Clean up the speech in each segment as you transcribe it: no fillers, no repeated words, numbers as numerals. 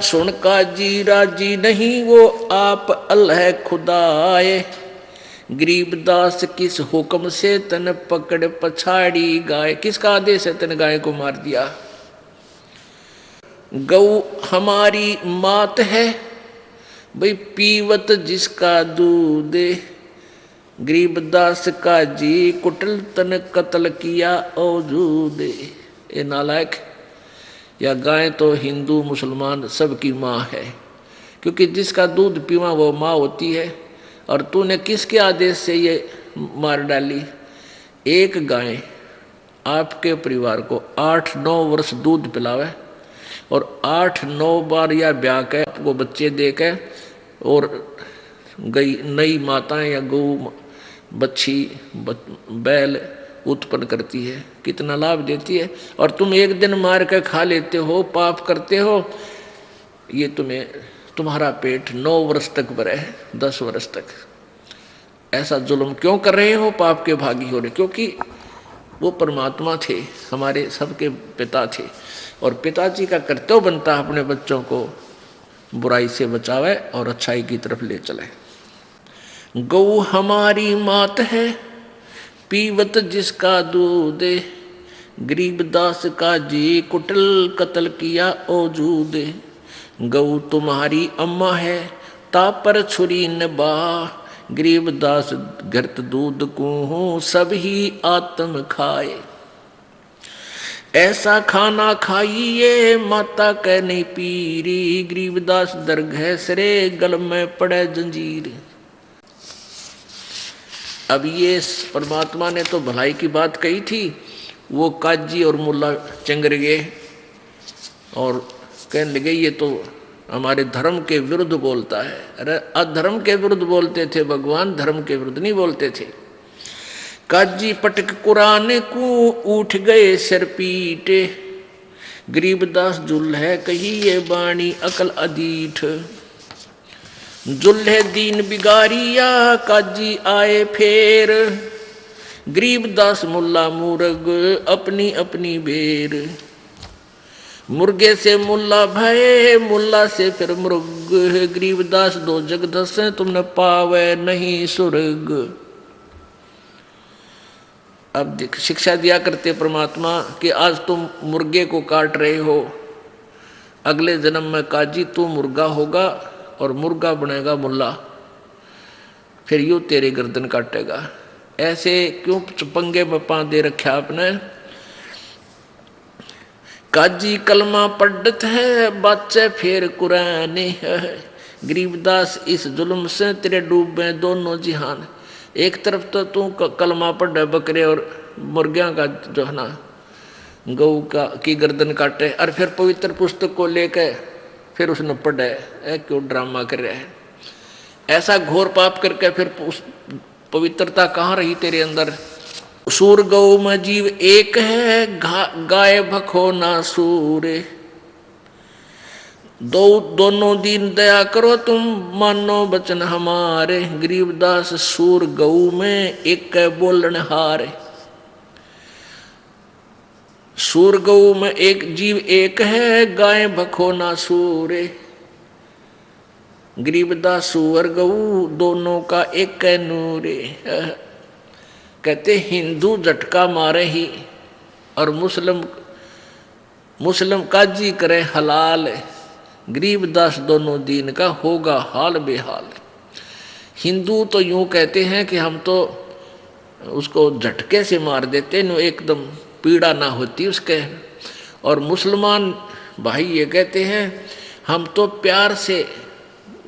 सुन काजी राजी नहीं, वो आप अल्लाह खुदाए। गरीबदास किस हुक्म से तन पकड़ पछाड़ी गाय। किसका आदेश है तन गाय को मार दिया। गौ हमारी मात है भाई, पीवत जिसका दूध। गरीबदास का जी कुटल तन कत्ल किया औजूद। ये नालायक, या गाय तो हिंदू मुसलमान सबकी माँ है, क्योंकि जिसका दूध पीवा वो माँ होती है। और तूने किसके आदेश से ये मार डाली। एक गाय आपके परिवार को 8-9 वर्ष दूध पिलावे और 8-9 बार या ब्याह के आपको बच्चे दे के, और गई नई माताएं या गौ बच्ची बैल उत्पन्न करती है, कितना लाभ देती है। और तुम एक दिन मार के खा लेते हो, पाप करते हो। ये तुम्हारा पेट 9 वर्ष तक भरे, 10 वर्ष तक। ऐसा जुल्म क्यों कर रहे हो, पाप के भागी हो रहे। क्योंकि वो परमात्मा थे, हमारे सबके पिता थे, और पिताजी का कर्तव्य बनता है अपने बच्चों को बुराई से बचावे और अच्छाई की तरफ ले चले। गौ हमारी मात है, पीवत जिसका दूध। गरीबदास का जी कुटल कत्ल किया औजूद। गौ तुम्हारी अम्मा है, तापर छुरी न बा। गरीबदास घृत दूध को सब ही आत्म खाए। ऐसा खाना खाइए माता कह नहीं पीरी। गरीबदास दरगह सरे गल में पड़े जंजीर। अब ये परमात्मा ने तो भलाई की बात कही थी, वो काजी और मुल्ला चंगर गए और कहने लगे ये तो हमारे धर्म के विरुद्ध बोलता है। अरे अधर्म के विरुद्ध बोलते थे भगवान, धर्म के विरुद्ध नहीं बोलते थे। काजी पटक कुरान को उठ गए सिर पीटे। गरीबदास जुल है कही ये बाणी अकल अदीठ। जुल्हे दीन बिगारिया काजी आए फेर। गरीबदास मुल्ला मुर्ग अपनी अपनी बेर। मुर्गे से मुल्ला भय, मुल्ला से फिर मुर्ग। गरीबदास दो जगदस तुमने पावे नहीं सुर्ग। अब देख शिक्षा दिया करते परमात्मा कि आज तुम मुर्गे को काट रहे हो, अगले जन्म में काजी तू मुर्गा होगा और मुर्गा बनेगा मुल्ला, फिर यूं तेरे गर्दन काटेगा। ऐसे क्यों पंगे में पा दे रखा आपने। काजी कलमा पढ़त है बच्चे फिर कुरानी है। गरीबदास इस जुल्म से तेरे डूबे दोनों जिहान। एक तरफ तो तू कलमा पढ़ बकरे और मुर्गियां का जो है ना गौ का की गर्दन काटे, और फिर पवित्र पुस्तक को लेकर फिर उसने पढ़े। क्यों ड्रामा कर रहा है। ऐसा घोर पाप करके फिर पवित्रता कहाँ रही तेरे अंदर। सूर गौ में जीव एक है, गाय भखो ना सूर। दोनों दीन दया करो तुम, मानो बचन हमारे। गरीबदास सूर गौ में एक बोलन हार। सूर गौ में एक जीव एक है, गाय भखो ना सूरे। गरीबदास सूअर गऊ दोनों का एक नूरे। कहते हिंदू झटका मारे ही और मुस्लिम काजी करे हलाल। गरीबदास दोनों दीन का होगा हाल बेहाल। हिंदू तो यूं कहते हैं कि हम तो उसको झटके से मार देते न, एकदम पीड़ा ना होती उसके। और मुसलमान भाई ये कहते हैं हम तो प्यार से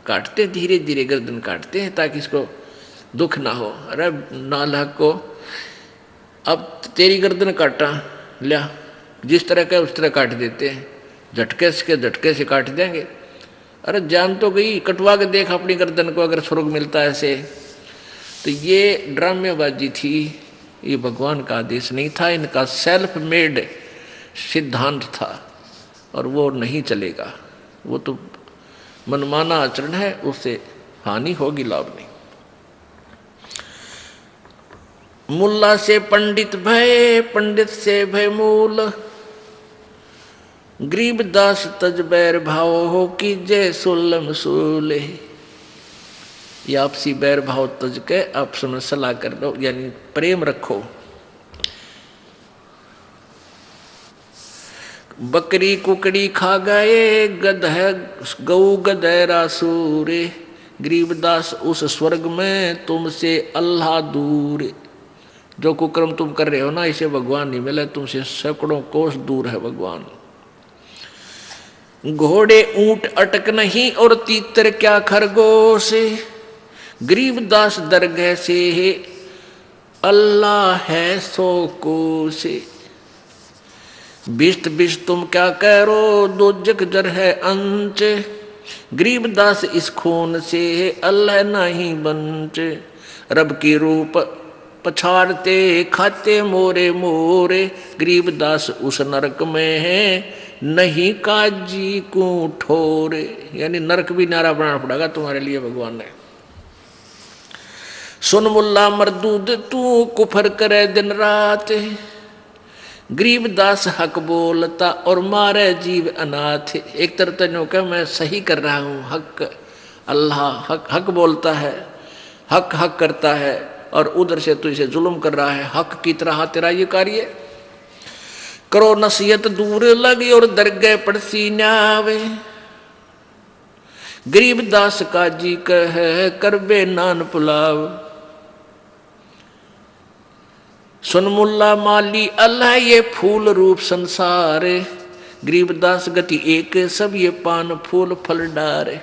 काटते, धीरे धीरे गर्दन काटते हैं ताकि इसको दुख ना हो। अरे नालायक को अब तेरी गर्दन काटा लिया, जिस तरह का उस तरह काट देते हैं, झटके से काट देंगे। अरे जान तो गई, कटवा के देख अपनी गर्दन को अगर स्वर्ग मिलता है ऐसे। तो ये ड्रामेबाजी थी, ये भगवान का आदेश नहीं था, इनका सेल्फ मेड सिद्धांत था और वो नहीं चलेगा। वो तो मनमाना आचरण है, उससे हानि होगी, लाभ नहीं। मुल्ला से पंडित भय, पंडित से भय मूल। गरीबदास तज बैर भाव हो कि जय सोलम सोले। ये आपसी बैर भाव तज के आपस में सलाह कर लो, यानी प्रेम रखो। बकरी कुकड़ी खा गए गधे गऊ गधेरा सूरे। गरीबदास उस स्वर्ग में तुमसे अल्लाह दूर। जो कुकर्म तुम कर रहे हो ना, इसे भगवान नहीं मिले, तुमसे सैकड़ों कोस दूर है भगवान। घोड़े ऊंट अटक नहीं और तीतर क्या खरगोश। गरीबदास दरगाह से अल्लाह है सो कोस। बिस्त बिस्त तुम क्या करो दो जग जर है अंच। गरीबदास इस खून से अल्लाह नहीं बंच। रब की रूप पछाड़ते खाते मोरे मोरे। गरीबदास उस नरक में है नहीं काजी को ठोरे। यानी नरक भी नारा बनाना पड़ेगा तुम्हारे लिए भगवान ने। सुन मुल्ला मरदूद तू कुफर करे दिन रात। गरीबदास हक बोलता और मारे जीव अनाथ। एक तरफ तो क्या मैं सही कर रहा हूँ, हक अल्लाह हक हक बोलता है, हक हक करता है, और उधर से तो इसे जुल्म कर रहा है। हक की तरह तेरा ये कार्य करो नसीहत दूर लगी और दरगाह पड़सी न्यावे। गरीबदास का जी कह करबे नान पुलाव। सुन मुल्ला माली अल्लाह ये फूल रूप संसार। गरीबदास गति एक सब ये पान फूल फल डारे।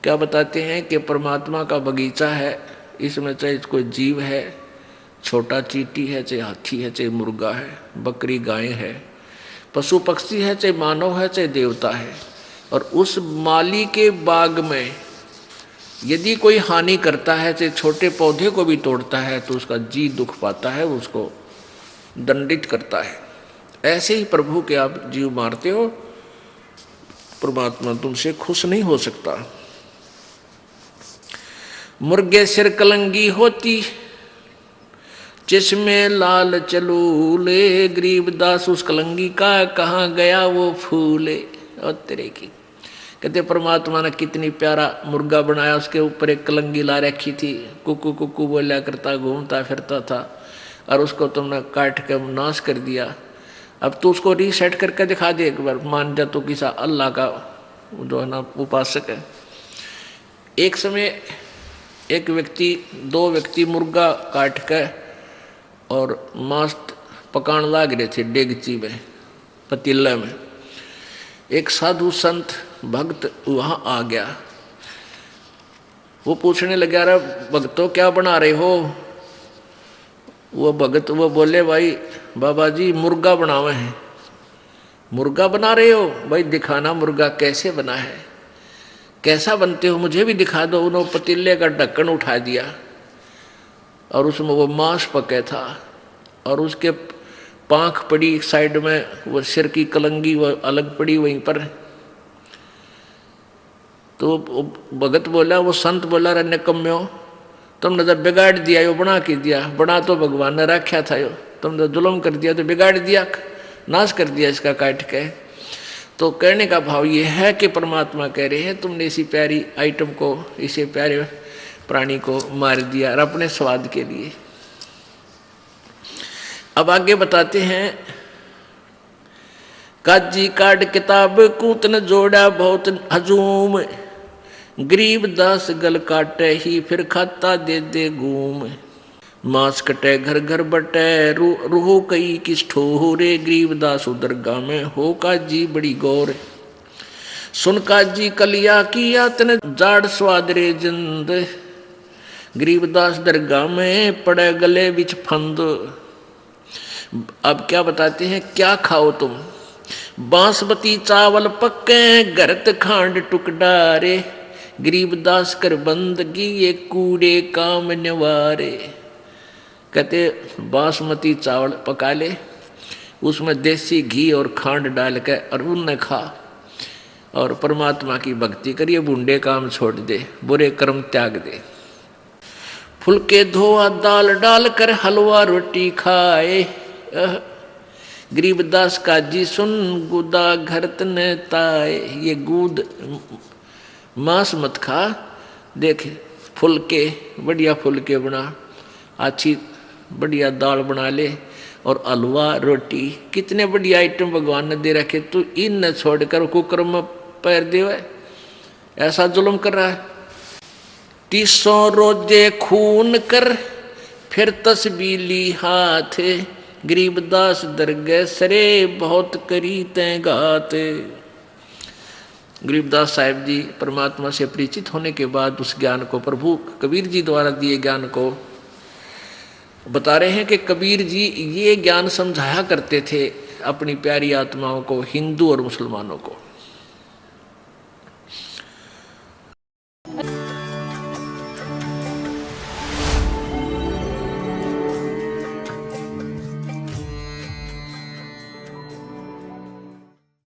क्या बताते हैं कि परमात्मा का बगीचा है, इसमें चाहे कोई जीव है, छोटा चींटी है, चाहे हाथी है, चाहे मुर्गा है, बकरी गाय है, पशु पक्षी है, चाहे मानव है, चाहे देवता है। और उस माली के बाग में यदि कोई हानि करता है, चाहे छोटे पौधे को भी तोड़ता है, तो उसका जी दुख पाता है, उसको दंडित करता है। ऐसे ही प्रभु के आप जीव मारते हो, परमात्मा तुमसे खुश नहीं हो सकता। मुर्गे सिर कलंगी होती जिसमें लाल चलूले। गरीबदास उस कलंगी का कहाँ गया वो फूले। और तेरे की कहते परमात्मा ने कितनी प्यारा मुर्गा बनाया, उसके ऊपर एक कलंगी ला रखी थी, कुकू कुकू बोला करता घूमता फिरता था, और उसको तुमने काट के नाश कर दिया। अब तो उसको रीसेट करके दिखा दे एक बार, मान जा तो किसा अल्लाह का जो है ना उपासक है। एक समय एक व्यक्ति दो व्यक्ति मुर्गा काट के और मांस पकाने लग रहे थे डेगची में, पतीले में। एक साधु संत भक्त वहां आ गया। वो पूछने लगा, रहा भक्तों क्या बना रहे हो? वो भगत वो बोले, भाई बाबा जी मुर्गा बनावे हैं। मुर्गा बना रहे हो? भाई दिखाना मुर्गा कैसे बना है, कैसा बनते हो, मुझे भी दिखा दो। उन्होंने पतीले का ढक्कन उठा दिया और उसमें वो मांस पके था, और उसके पांख पड़ी साइड में, वो सिर की कलंगी वो अलग पड़ी वहीं पर। तो भगत बोला, वो संत बोला, रे निकम्म्यो तुमने जब बिगाड़ दिया, यो बना के दिया, बना तो भगवान ने रखा था, यो तुमने जुल्म कर दिया, तो बिगाड़ दिया, नाश कर दिया इसका काट के। तो कहने का भाव ये है कि परमात्मा कह रहे हैं तुमने इसी प्यारी आइटम को, इसे प्यारे प्राणी को मार दिया और अपने स्वाद के लिए। अब आगे बताते हैं, काजी काट किताब कूतन जोड़ा बहुत हजूम। गरीबदास गल काटे ही फिर खाता दे दे घूम। मांस कटे घर घर बटे रूहो कई किस ठोरे। गरीबदास दरगाह में हो काजी बड़ी गौर। सुन काजी कलिया किया तन जाड़ स्वाद रे जिंद। गरीबदास दरगाह में पड़े गले बिच फंद। अब क्या बताते हैं, क्या खाओ तुम? बांसमती चावल पक्के गरत खांड टुकडारे। गरीबदास कर बंदगी ये कूड़े काम निवारे। कहते बासमती चावल पका ले, उसमें देसी घी और खांड डाल के और उनने खा, और परमात्मा की भक्ति करिए, बूढ़े काम छोड़ दे, बुरे कर्म त्याग दे। फुलके धोआ दाल डाल कर हलवा रोटी खाए। गरीबदास का जी सुन गुदा घर तने ताए, ये गूद मांस मत खा, देख फुलके बढ़िया फुलके बना, अच्छी बढ़िया दाल बना ले और हलवा रोटी, कितने बढ़िया आइटम भगवान ने दे रखे, तू इन न छोड़कर कुकर में पैर दे, ऐसा जुल्म कर रहा है। 300 रोजे खून कर फिर तस्बीली हाथ, गरीबदास दरगह सरे बहुत करी तय घात। गरीबदास साहिब जी परमात्मा से परिचित होने के बाद उस ज्ञान को, प्रभु कबीर जी द्वारा दिए ज्ञान को बता रहे हैं कि कबीर जी ये ज्ञान समझाया करते थे अपनी प्यारी आत्माओं को, हिंदू और मुसलमानों को।